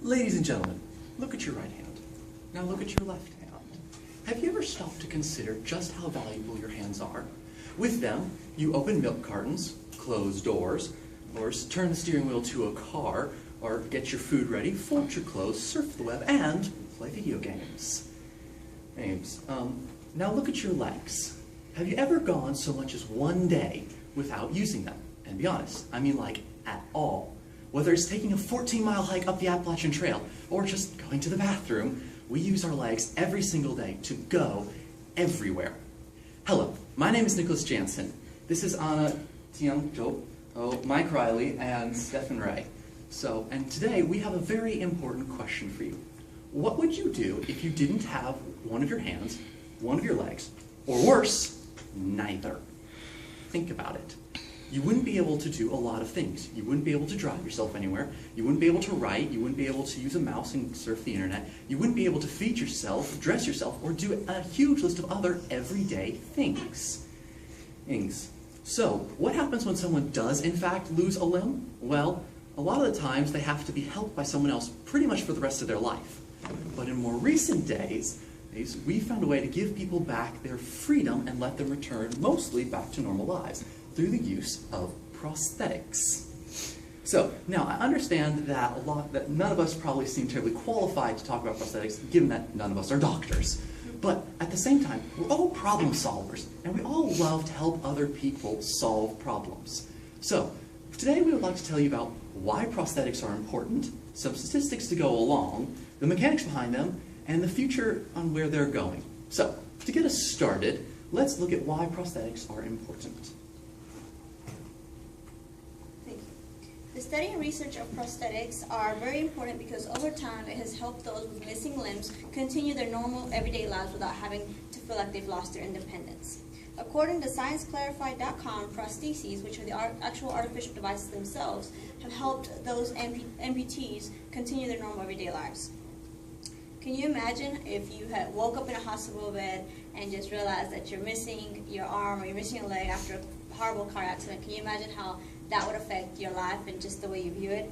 Ladies and gentlemen, look at your right hand. Now look at your left hand. Have you ever stopped to consider just how valuable your hands are? With them, you open milk cartons, close doors, or turn the steering wheel to a car, or get your food ready, fold your clothes, surf the web, and play video games. Now look at your legs. Have you ever gone so much as one day without using them? And be honest, I mean like at all. Whether it's taking a 14-mile hike up the Appalachian Trail or just going to the bathroom, we use our legs every single day to go everywhere. Hello, my name is Nicholas Jansen. This is Anna, Tinoco, Mike Riley, and Stephen Ray. And today we have a very important question for you. What would you do if you didn't have one of your hands, one of your legs, or worse, neither? Think about it. You wouldn't be able to do a lot of things. You wouldn't be able to drive yourself anywhere. You wouldn't be able to write. You wouldn't be able to use a mouse and surf the internet. You wouldn't be able to feed yourself, dress yourself, or do a huge list of other everyday things. So, what happens when someone does in fact lose a limb? Well, a lot of the times they have to be helped by someone else pretty much for the rest of their life. But in more recent days, we found a way to give people back their freedom and let them return mostly back to normal lives through the use of prosthetics. So, now I understand that none of us probably seem terribly qualified to talk about prosthetics, given that none of us are doctors. But at the same time, we're all problem solvers, and we all love to help other people solve problems. So, today we would like to tell you about why prosthetics are important, some statistics to go along, the mechanics behind them, and the future on where they're going. So, to get us started, let's look at why prosthetics are important. The study and research of prosthetics are very important because over time it has helped those with missing limbs continue their normal everyday lives without having to feel like they've lost their independence. According to ScienceClarified.com, prostheses, which are the actual artificial devices themselves, have helped those amputees continue their normal everyday lives. Can you imagine if you had woke up in a hospital bed and just realized that you're missing your arm or you're missing a leg after a horrible car accident? Can you imagine how that would affect your life and just the way you view it?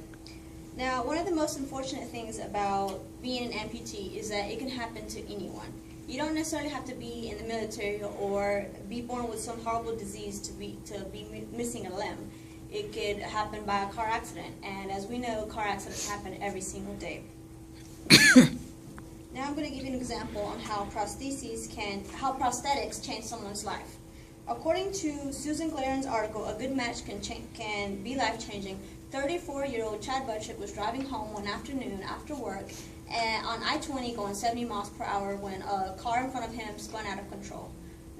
Now, one of the most unfortunate things about being an amputee is that it can happen to anyone. You don't necessarily have to be in the military or be born with some horrible disease to be missing a limb. It could happen by a car accident, and as we know, car accidents happen every single day. Now I'm going to give you an example on how prosthetics change someone's life. According to Susan Glaren's article, A Good Match Can Be Life-Changing, 34-year-old Chad Butchick was driving home one afternoon after work on I-20 going 70 miles per hour when a car in front of him spun out of control.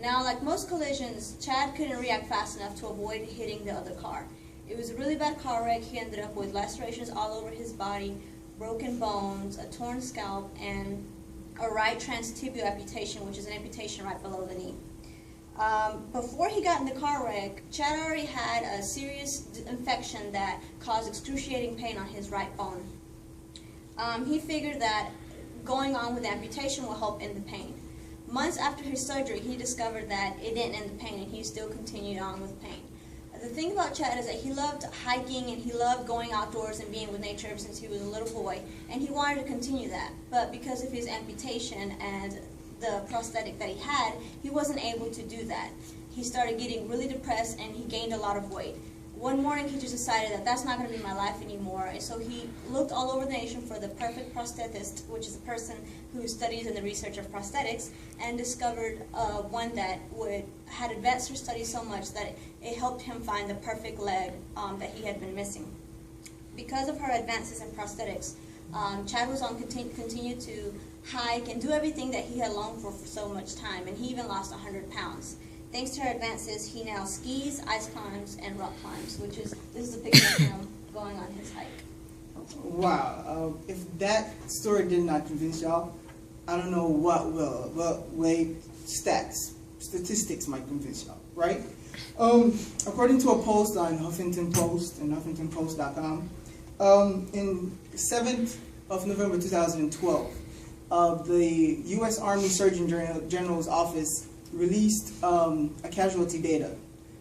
Now, like most collisions, Chad couldn't react fast enough to avoid hitting the other car. It was a really bad car wreck. He ended up with lacerations all over his body, broken bones, a torn scalp, and a right transtibial amputation, which is an amputation right below the knee. Before he got in the car wreck, Chad already had a serious infection that caused excruciating pain on his right bone. He figured that going on with the amputation will help end the pain. Months after his surgery, he discovered that it didn't end the pain and he still continued on with pain. The thing about Chad is that he loved hiking and he loved going outdoors and being with nature ever since he was a little boy, and he wanted to continue that. But because of his amputation and the prosthetic that he had, he wasn't able to do that. He started getting really depressed and he gained a lot of weight. One morning he just decided that that's not going to be my life anymore, and so he looked all over the nation for the perfect prosthetist, which is a person who studies in the research of prosthetics, and discovered one that had advanced her study so much that it helped him find the perfect leg that he had been missing. Because of her advances in prosthetics, Chad was on continue to hike and do everything that he had longed for so much time, and he even lost 100 pounds. Thanks to her advances, he now skis, ice climbs, and rock climbs, this is a picture of him going on his hike. Wow, if that story did not convince y'all, I don't know what will. What way statistics might convince y'all, right? According to a post on Huffington Post and HuffingtonPost.com, in 7th of November 2012, the U.S. Army Surgeon General's office released a casualty data,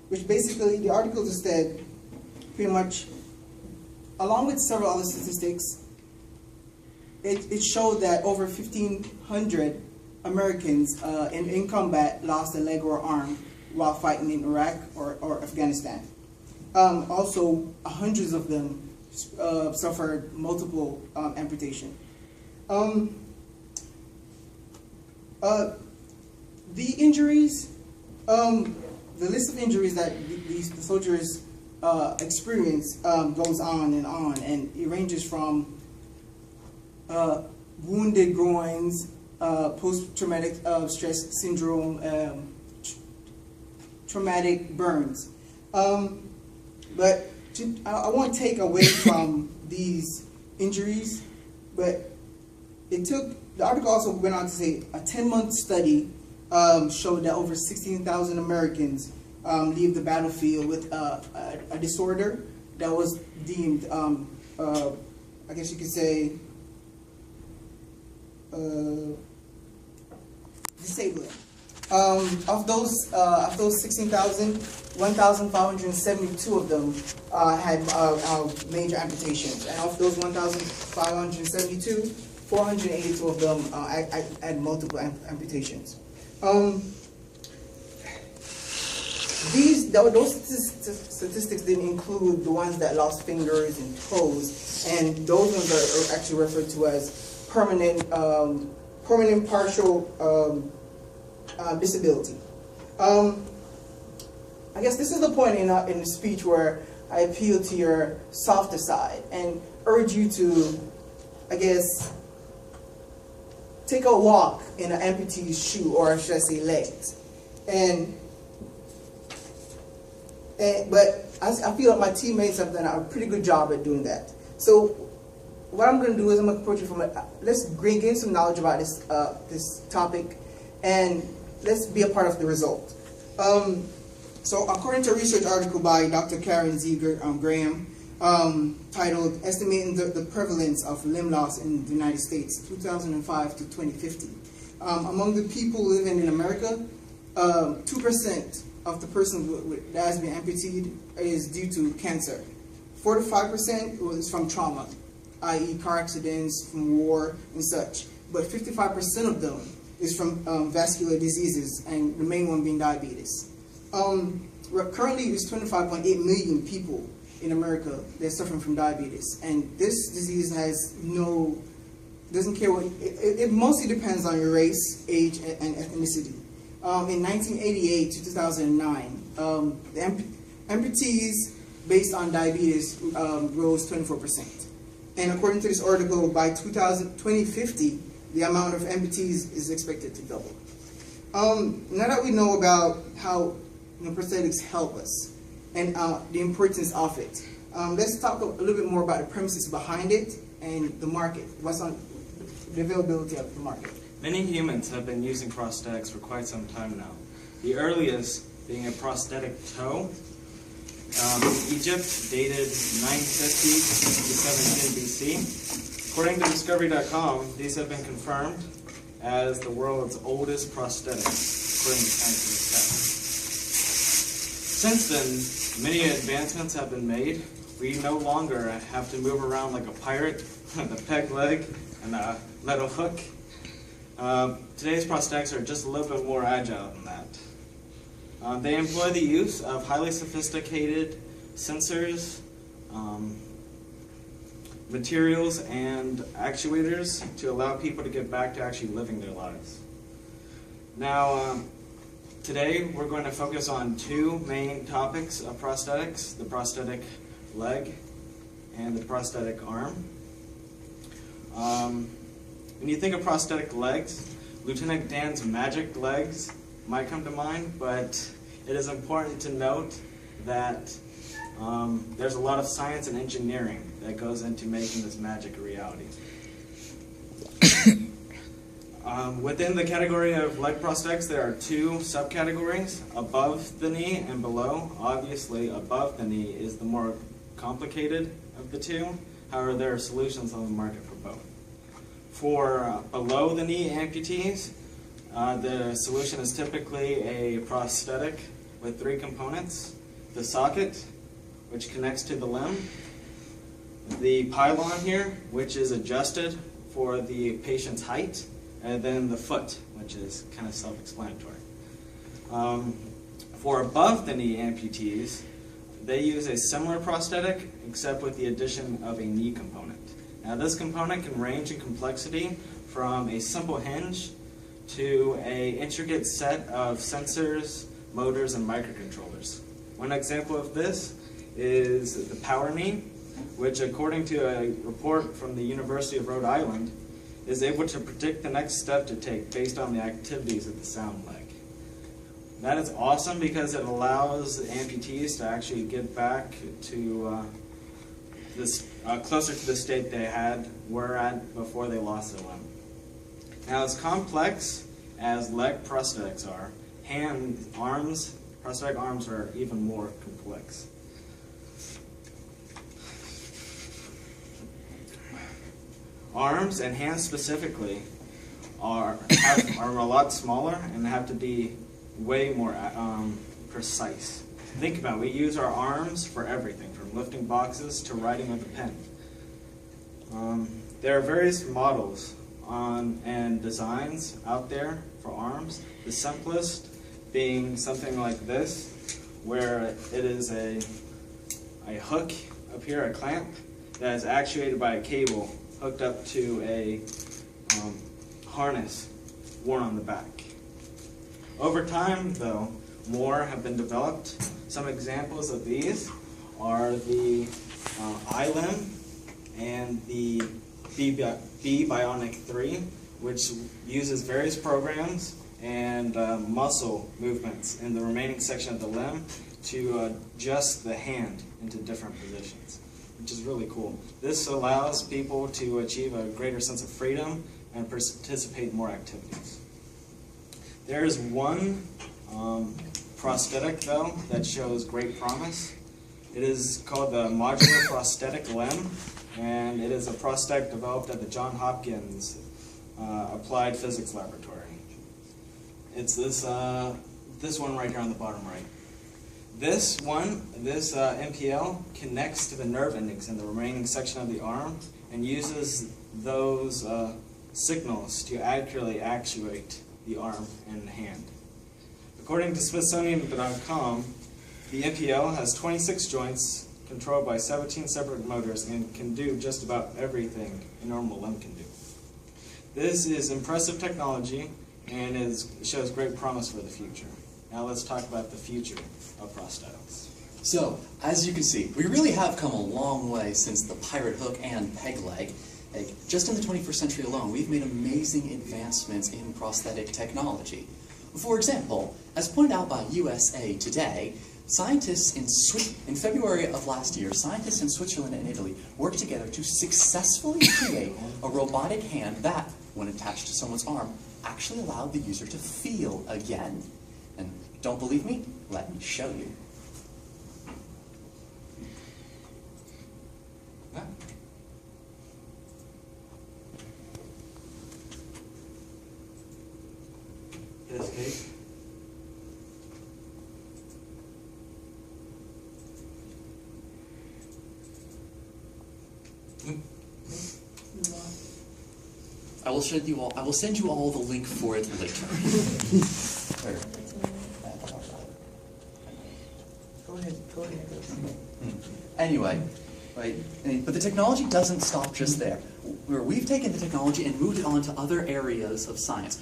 which basically, the article just said, pretty much, along with several other statistics, it showed that over 1,500 Americans in combat lost a leg or arm while fighting in Iraq or Afghanistan. Also, hundreds of them suffered multiple amputation. The injuries, the list of injuries that the soldiers experience goes on, and it ranges from wounded groins, post-traumatic stress syndrome, traumatic burns. But I won't take away from these injuries, but the article also went on to say a 10-month study showed that over 16,000 Americans leave the battlefield with a disorder that was deemed, I guess you could say, disabling. Of those 16,000, 1,572 of them had major amputations, and of those 1,572, 482 of them had multiple amputations. Those statistics didn't include the ones that lost fingers and toes, and those ones are actually referred to as permanent partial disability. I guess this is the point in the speech where I appeal to your softer side and urge you to, I guess, take a walk in an amputee's shoe, or should I say legs. But I feel like my teammates have done a pretty good job at doing that. So what I'm going to do is I'm going to approach it from let's gain some knowledge about this topic, and let's be a part of the result. So according to a research article by Dr. Karen Z. Graham, titled Estimating the Prevalence of Limb Loss in the United States, 2005 to 2050. Among the people living in America, 2% of the person that has been amputated is due to cancer. 4 to 5% is from trauma, i.e. car accidents, from war and such. But 55% of them is from vascular diseases, and the main one being diabetes. Currently, there's 25.8 million people in America that are suffering from diabetes, and this disease doesn't care what, it mostly depends on your race, age, and ethnicity. In 1988 to 2009, the amputees based on diabetes rose 24%. And according to this article, by 2050, the amount of amputees is expected to double. Now that we know about how prosthetics help us and the importance of it, let's talk a little bit more about the premises behind it and the market. What's on the availability of the market? Many humans have been using prosthetics for quite some time now. The earliest being a prosthetic toe. In Egypt, dated 950 to 17 BC. According to Discovery.com, these have been confirmed as the world's oldest prosthetics, according to scientific tests. Since then, many advancements have been made. We no longer have to move around like a pirate with a peg leg and a metal hook. Today's prosthetics are just a little bit more agile than that. They employ the use of highly sophisticated sensors, materials, and actuators to allow people to get back to actually living their lives. Now, today we're going to focus on two main topics of prosthetics: the prosthetic leg and the prosthetic arm. When you think of prosthetic legs, Lieutenant Dan's magic legs might come to mind, but it is important to note that there's a lot of science and engineering that goes into making this magic a reality. Within the category of leg prosthetics, there are two subcategories, above the knee and below. Obviously, above the knee is the more complicated of the two. However, there are solutions on the market for both. For below the knee amputees, the solution is typically a prosthetic with three components: the socket, which connects to the limb, the pylon here, which is adjusted for the patient's height, and then the foot, which is kind of self-explanatory. For above-the-knee amputees, they use a similar prosthetic, except with the addition of a knee component. Now, this component can range in complexity from a simple hinge to an intricate set of sensors, motors, and microcontrollers. One example of this is the power knee, which, according to a report from the University of Rhode Island, is able to predict the next step to take based on the activities of the sound leg. That is awesome because it allows amputees to actually get back to closer to the state they were at before they lost their limb. Now, as complex as leg prosthetics are, prosthetic arms are even more complex. Arms and hands specifically are a lot smaller and have to be way more precise. Think about it. We use our arms for everything, from lifting boxes to writing with a pen. There are various models and designs out there for arms. The simplest being something like this, where it is a hook up here, a clamp, that is actuated by a cable hooked up to a harness worn on the back. Over time, though, more have been developed. Some examples of these are the iLim and the B Bionic 3, which uses various programs and muscle movements in the remaining section of the limb to adjust the hand into different positions, which is really cool. This allows people to achieve a greater sense of freedom and participate in more activities. There is one prosthetic, though, that shows great promise. It is called the Modular Prosthetic Limb, and it is a prosthetic developed at the Johns Hopkins Applied Physics Laboratory. It's this one right here on the bottom right. This MPL connects to the nerve endings in the remaining section of the arm and uses those signals to accurately actuate the arm and hand. According to Smithsonian.com, the MPL has 26 joints controlled by 17 separate motors and can do just about everything a normal limb can do. This is impressive technology and shows great promise for the future. Now let's talk about the future of prosthetics. So, as you can see, we really have come a long way since the pirate hook and peg leg. Just in the 21st century alone, we've made amazing advancements in prosthetic technology. For example, as pointed out by USA Today, in February of last year, scientists in Switzerland and Italy worked together to successfully create a robotic hand that, when attached to someone's arm, actually allowed the user to feel again. And don't believe me? Let me show you. Yes, Kate? I will send you all the link for it later. Go ahead. Anyway, right? But the technology doesn't stop just there. We've taken the technology and moved it on to other areas of science.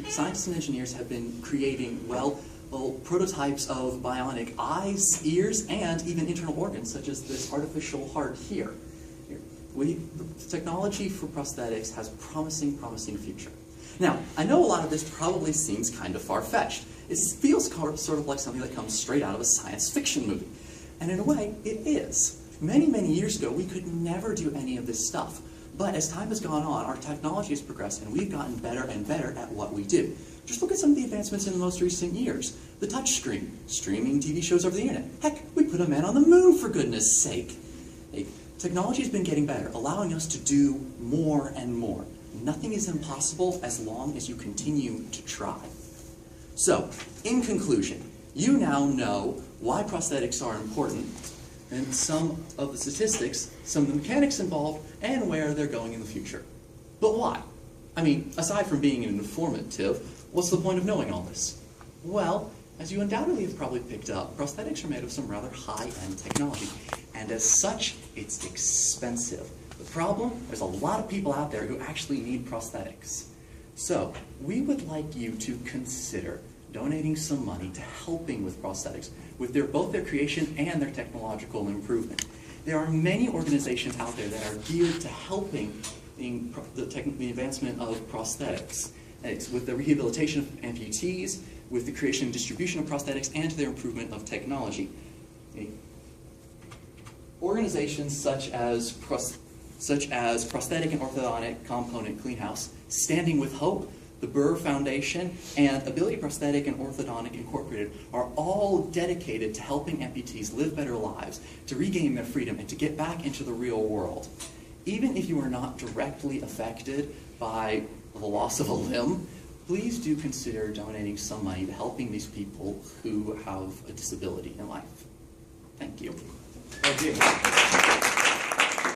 Scientists and engineers have been creating, prototypes of bionic eyes, ears, and even internal organs, such as this artificial heart here. The technology for prosthetics has promising future. Now, I know a lot of this probably seems kind of far-fetched. It feels sort of like something that comes straight out of a science fiction movie. And in a way, it is. Many years ago, we could never do any of this stuff. But as time has gone on, our technology has progressed, and we've gotten better and better at what we do. Just look at some of the advancements in the most recent years. The touch screen, streaming TV shows over the internet. Heck, we put a man on the moon, for goodness sake. Technology has been getting better, allowing us to do more and more. Nothing is impossible as long as you continue to try. So, in conclusion, you now know why prosthetics are important, and some of the statistics, some of the mechanics involved, and where they're going in the future. But why? I mean, aside from being informative, what's the point of knowing all this? Well, as you undoubtedly have probably picked up, prosthetics are made of some rather high-end technology, and as such, it's expensive. The problem, there's a lot of people out there who actually need prosthetics. So, we would like you to consider donating some money to helping with prosthetics, with both their creation and their technological improvement. There are many organizations out there that are geared to helping the advancement of prosthetics. It's with the rehabilitation of amputees, with the creation and distribution of prosthetics, and to their improvement of technology. Organizations such as Prosthetic and Orthodontic Component Cleanhouse, Standing with Hope, the Burr Foundation, and Ability Prosthetic and Orthodontic Incorporated are all dedicated to helping amputees live better lives, to regain their freedom, and to get back into the real world. Even if you are not directly affected by the loss of a limb, please do consider donating some money to helping these people who have a disability in life. Thank you. Thank you.